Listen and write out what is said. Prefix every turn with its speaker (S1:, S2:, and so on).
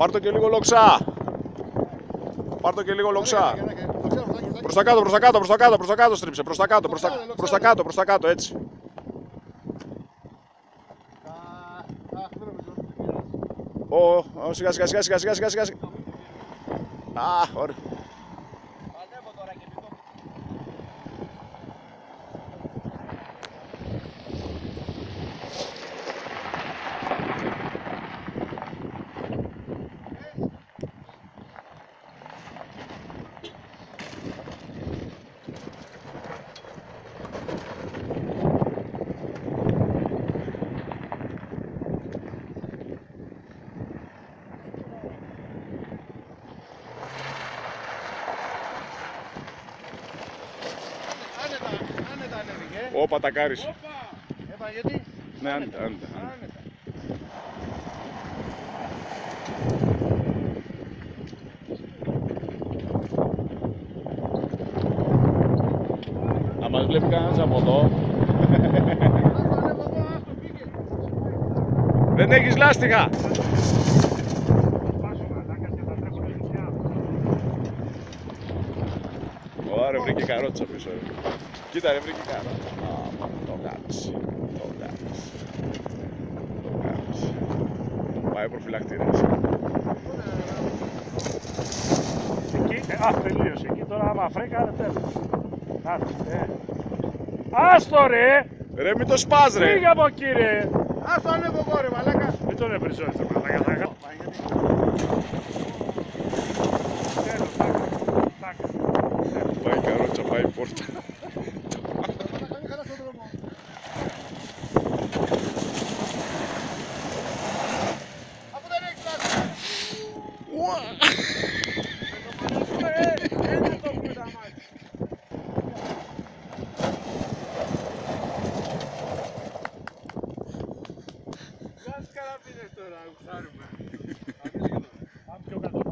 S1: Πάρ' το και λίγο λοξά. Πάρ' το και λίγο λοξά. Προς τα κάτω, προς τα κάτω, προς τα κάτω, προς τα κάτω στρίψε. Προς τα κάτω, προς τα κάτω, προς τα κάτω, έτσι. Σιγά, σιγά, σιγά, σιγά, σιγά, σιγά, σιγά. Α, ωραία. Όπα, τα κάρισε.
S2: Έπα, γιατί?
S1: Ναι, άνετα. Να μας βλέπει κανένας από εδώ. Δεν έχεις λάστιχα. Ωραία, ρε, βρήκε καρότσα πίσω. Κοίτα, ρε, βρήκε καρότσα. Το γάμισε. Πάει προφυλακτήρας.
S2: Εκεί, τελείωσε. Εκεί τώρα άμα φρέκανε τέλος. Άστο ρε!
S1: Ρε, μην το σπάς, ρε.
S2: Φύγε από εκεί ρε!
S3: Άστο ανέβω εγώ ρε μαλάκα.
S2: Μην τον επρισώνεις το μαλάκα. Τέλος, τάκα.
S1: Πάει καρότσα, πάει πόρτα.
S3: Αφού δεν έχεις λάστιχα. Έτσι το πούμε τα μάτια. Βγάζει καραπίνες τώρα, γουστάρουμε.
S2: Πάμε πιο κάτω.